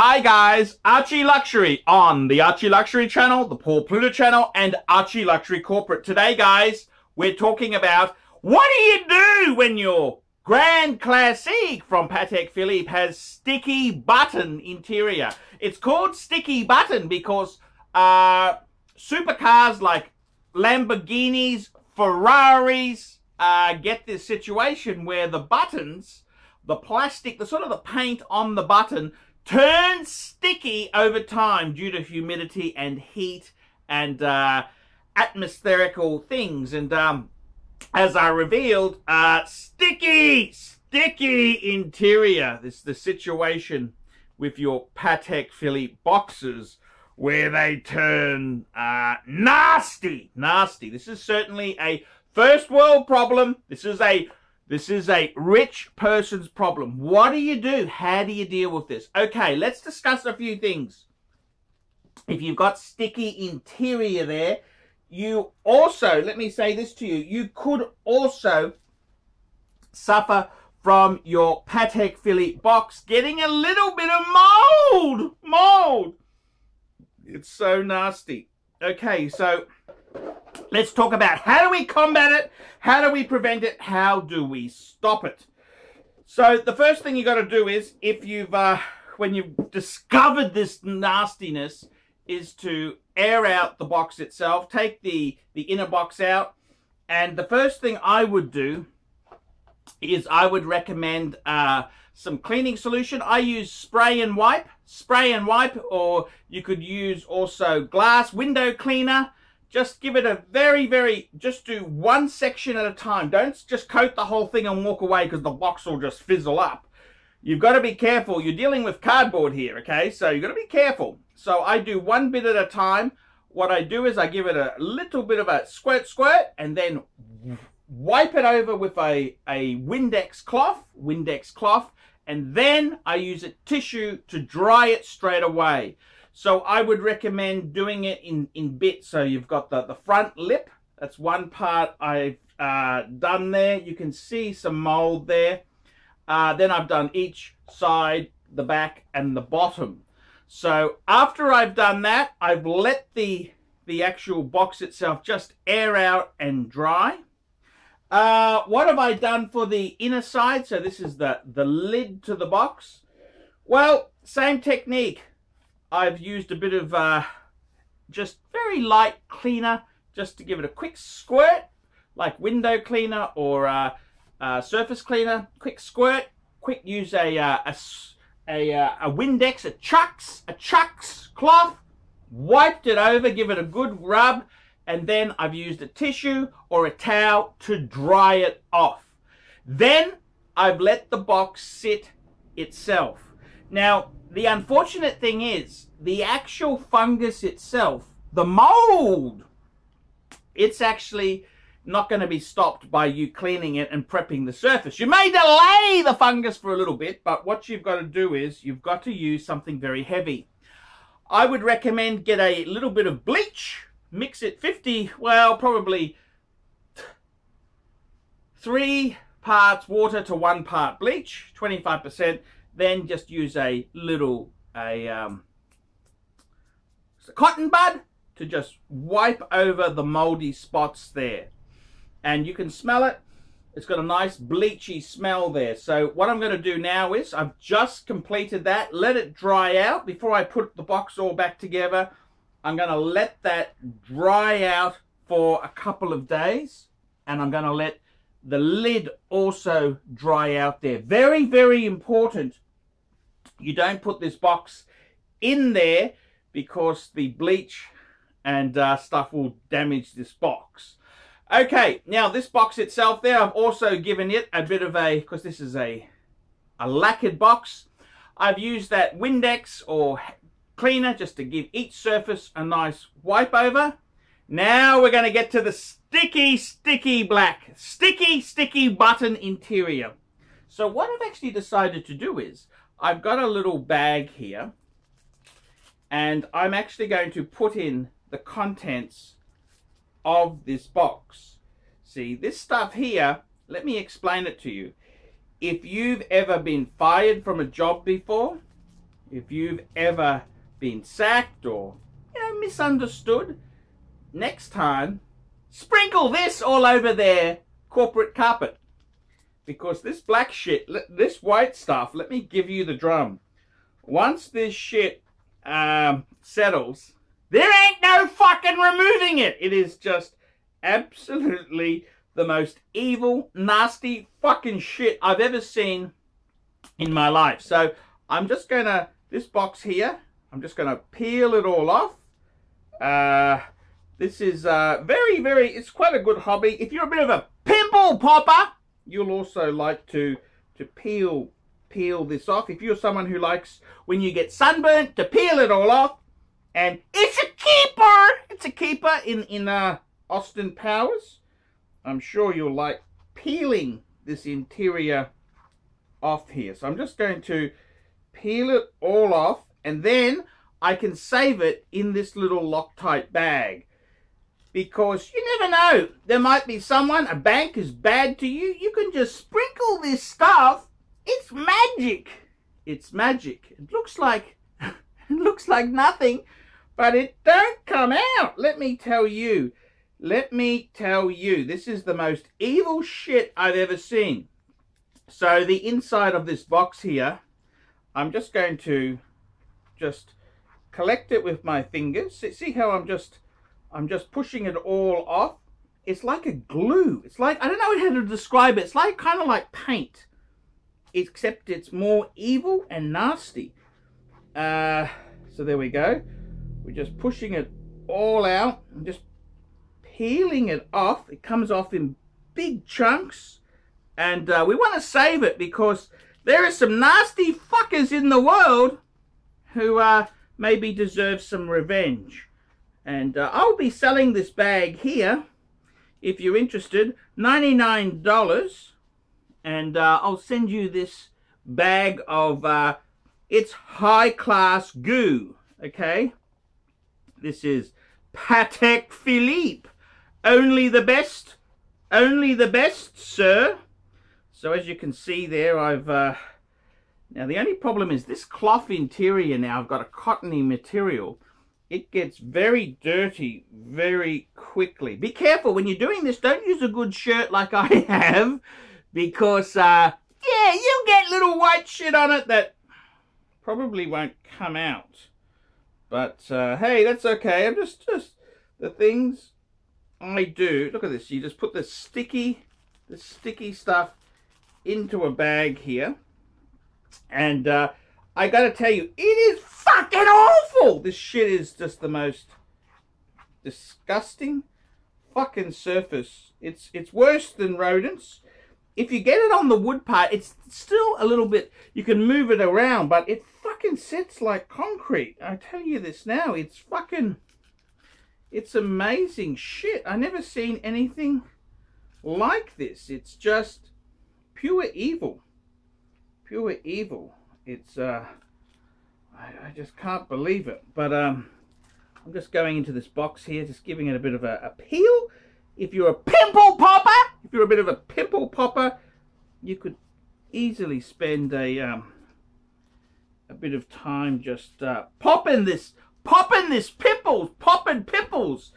Hi guys, ArchieLuxury on the ArchieLuxury channel, the Paul Pluto channel, and ArchieLuxury Corporate. Today guys, we're talking about what do you do when your Grand Classique from Patek Philippe has sticky button interior. It's called sticky button because supercars like Lamborghinis, Ferraris get this situation where the buttons, the plastic, the sort of the paint on the button turns sticky over time due to humidity and heat and atmospherical things. And as I revealed, sticky interior. This is the situation with your Patek Philippe boxes where they turn nasty. This is certainly a first world problem. This is a rich person's problem. What do you do? How do you deal with this? Okay, let's discuss a few things. If you've got sticky interior there, you also, let me say this to you, you could also suffer from your Patek Philippe box getting a little bit of mold. It's so nasty. Okay, so let's talk about how do we combat it, how do we prevent it, how do we stop it. So the first thing you got to do is, if you've when you've discovered this nastiness, is to air out the box itself. Take the inner box out, and the first thing I would do is I would recommend some cleaning solution. I use spray and wipe, or you could use also glass window cleaner. Just give it a just do one section at a time. Don't just coat the whole thing and walk away because the box will just fizzle up. You've got to be careful. You're dealing with cardboard here, okay? So you've got to be careful. So I do one bit at a time. What I do is I give it a little bit of a squirt, and then wipe it over with a Windex cloth, and then I use a tissue to dry it straight away. So I would recommend doing it in bits. So you've got the front lip. That's one part I've done there. You can see some mold there. Then I've done each side, the back and the bottom. So after I've done that, I've let the actual box itself just air out and dry. What have I done for the inner side? So this is the lid to the box. Well, same technique. I've used a bit of just very light cleaner just to give it a quick squirt, like window cleaner or surface cleaner. Quick squirt. Quick use a Windex, a Chucks cloth. Wiped it over, give it a good rub, and then I've used a tissue or a towel to dry it off. Then I've let the box sit itself. Now, the unfortunate thing is, the actual fungus itself, the mold, it's actually not going to be stopped by you cleaning it and prepping the surface. You may delay the fungus for a little bit, but what you've got to do is you've got to use something very heavy. I would recommend get a little bit of bleach, mix it 50, well, probably 3 parts water to 1 part bleach, 25%. Then just use a little cotton bud to just wipe over the moldy spots there. And you can smell it. It's got a nice bleachy smell there. So what I'm going to do now is, I've just completed that. Let it dry out before I put the box all back together. I'm going to let that dry out for a couple of days. And I'm going to let the lid also dry out there. Very, very important. You don't put this box in there because the bleach and stuff will damage this box. Okay, now this box itself there, I've also given it a bit of a, because this is a lacquered box, I've used that Windex or cleaner just to give each surface a nice wipe over. Now we're going to get to the sticky black, sticky button interior. So what I've actually decided to do is, I've got a little bag here, and I'm actually going to put in the contents of this box. See, this stuff here, let me explain it to you. If you've ever been fired from a job before, if you've ever been sacked or, you know, misunderstood, next time, sprinkle this all over their corporate carpet. Because this black shit, this white stuff, let me give you the drum. Once this shit settles, there ain't no fucking removing it. It is just absolutely the most evil, nasty fucking shit I've ever seen in my life. So I'm just gonna, this box here, I'm just gonna peel it all off. This is it's quite a good hobby. If you're a bit of a pimple popper, you'll also like to peel this off. If you're someone who likes, when you get sunburnt, to peel it all off. And it's a keeper! It's a keeper in Austin Powers. I'm sure you'll like peeling this interior off here. So I'm just going to peel it all off, and then I can save it in this little Loctite bag. Because you never know, there might be someone, a bank is bad to you. You can just sprinkle this stuff. It's magic. It's magic. It looks like nothing, but it don't come out. Let me tell you. This is the most evil shit I've ever seen. So the inside of this box here, I'm just going to collect it with my fingers. See how I'm just pushing it all off. It's like a glue. It's like, I don't know how to describe it. It's like kind of like paint, except it's more evil and nasty. So there we go. We're just pushing it all out and just peeling it off. It comes off in big chunks, and we want to save it because there are some nasty fuckers in the world who maybe deserve some revenge. And I'll be selling this bag here, if you're interested, $99. And I'll send you this bag of, it's high-class goo, okay? This is Patek Philippe. Only the best, sir. So as you can see there, I've, now the only problem is this cloth interior now, I've got a cottony material. It gets very dirty very quickly. Be careful when you're doing this. Don't use a good shirt like I have, because yeah, you'll get little white shit on it that probably won't come out. But hey, that's okay. I'm just the things I do. Look at this. You just put the sticky stuff into a bag here, and I gotta tell you, it is fucking awful. This shit is just the most disgusting fucking surface. It's worse than rodents. If you get it on the wood part, it's still a little bit, you can move it around, but it fucking sits like concrete. I tell you this now, it's amazing shit. I never seen anything like this. It's just pure evil. Pure evil. It's, I just can't believe it. But I'm just going into this box here, just giving it a bit of a peel. If you're a pimple popper, you could easily spend a bit of time just popping pimples.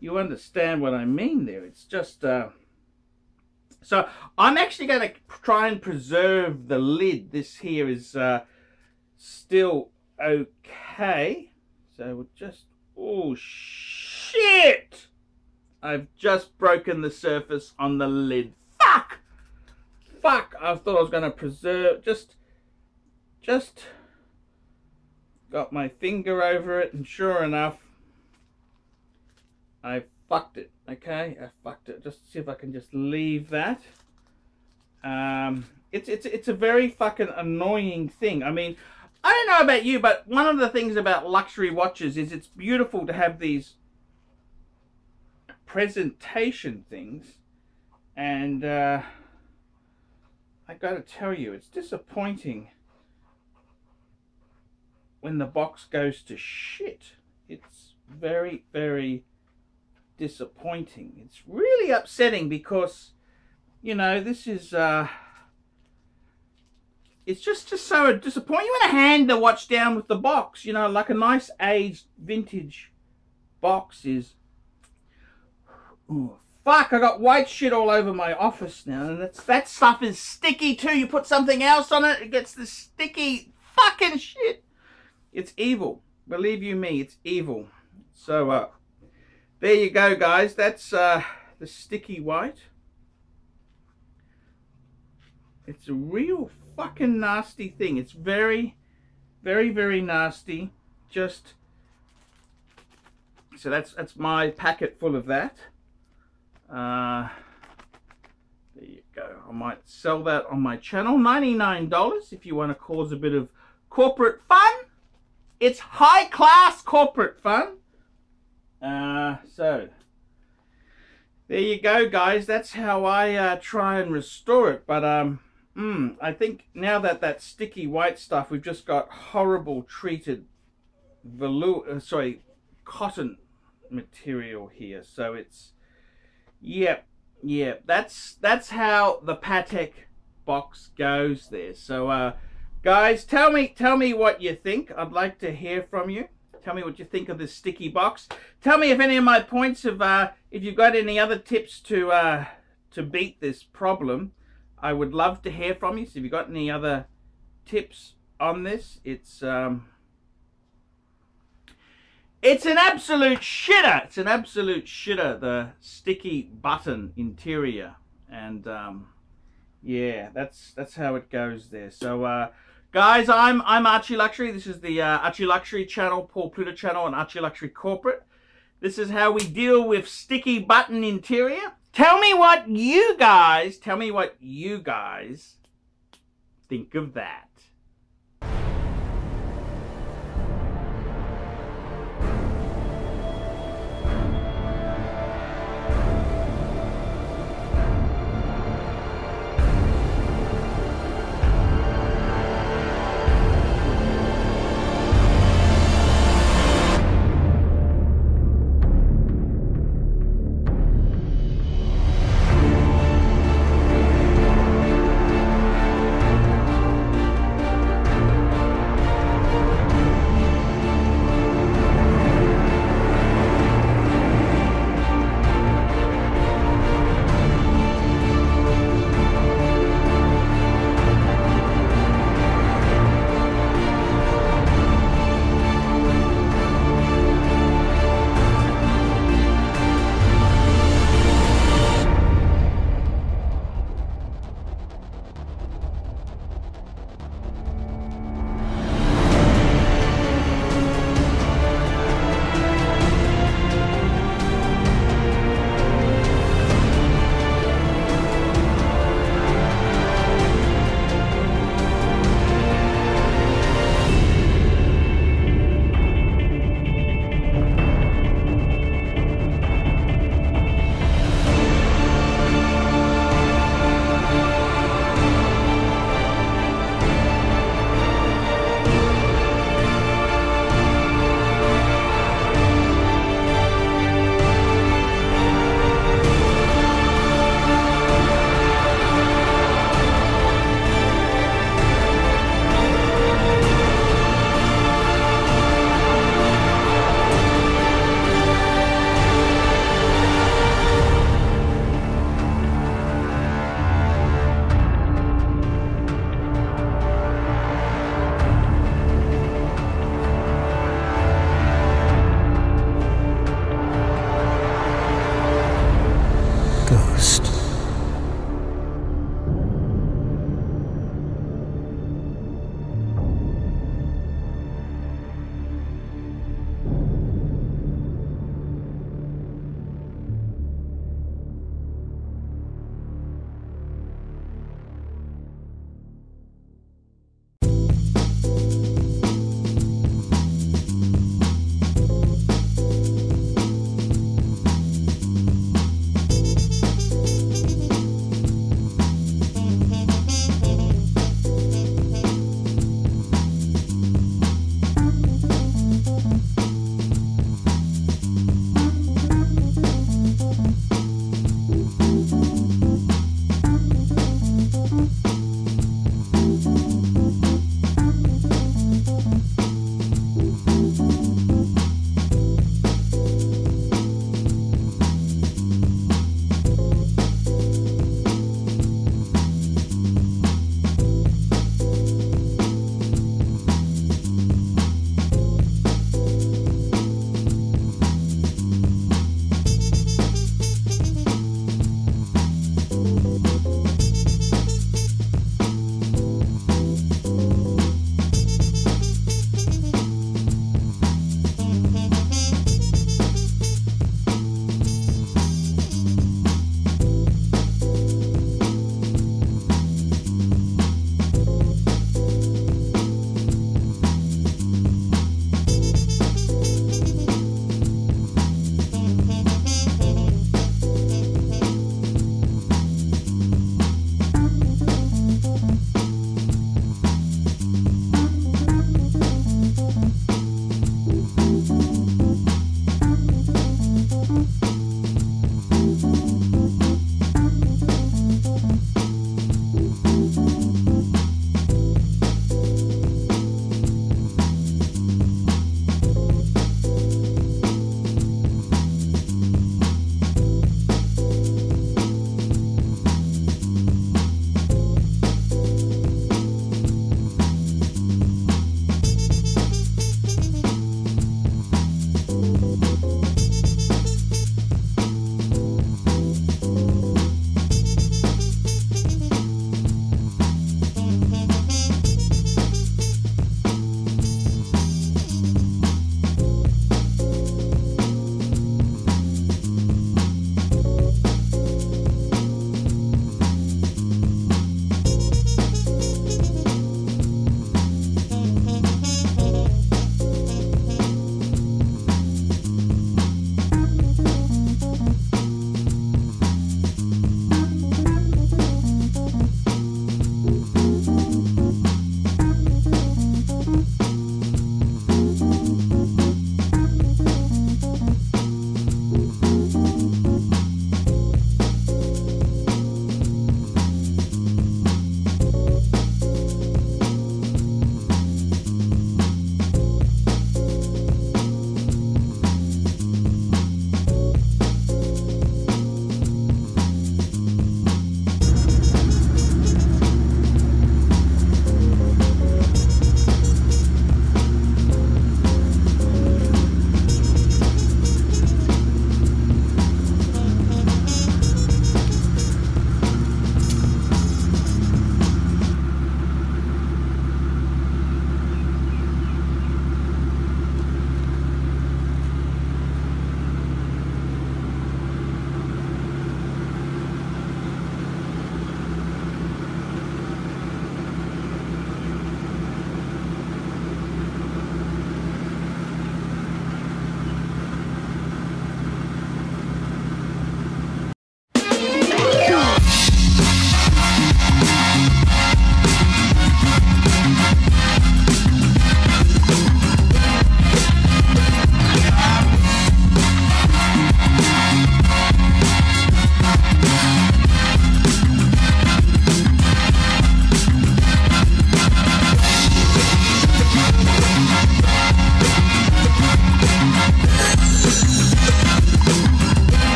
You understand what I mean there? It's just so I'm actually going to try and preserve the lid. This here is still okay. So we'll just, oh shit! I've just broken the surface on the lid. Fuck! I thought I was going to preserve, just got my finger over it, and sure enough, I fucked it. Okay, I fucked it. Just see if I can just leave that. It's a very fucking annoying thing. I mean, I don't know about you, but one of the things about luxury watches is it's beautiful to have these presentation things, and I gotta tell you, it's disappointing when the box goes to shit. It's very, very disappointing. It's really upsetting because, you know, this is it's just so disappointing. You want to hand the watch down with the box, you know, like a nice aged vintage box is. Ooh, fuck, I got white shit all over my office now, and that stuff is sticky too. You put something else on it, it gets the sticky fucking shit. It's evil. Believe you me, it's evil. So, there you go, guys. That's the sticky white. It's a real fucking nasty thing. It's very, very, very nasty. Just so that's my packet full of that. There you go. I might sell that on my channel. $99 if you want to cause a bit of corporate fun. It's high class corporate fun. So there you go, guys. That's how I try and restore it. But I think now that sticky white stuff, we've just got horrible treated cotton material here. So it's, yep, that's how the Patek box goes there. So guys, tell me what you think. I'd like to hear from you. Tell me what you think of this sticky box. Tell me if any of my points have, if you've got any other tips to beat this problem. I would love to hear from you. So if you've got any other tips on this, it's an absolute shitter. It's an absolute shitter, the sticky button interior. And yeah, that's how it goes there. So guys, I'm ArchieLuxury. This is the ArchieLuxury channel, Paul Pluta channel, and ArchieLuxury corporate. This is how we deal with sticky button interior. Tell me what you guys think of that.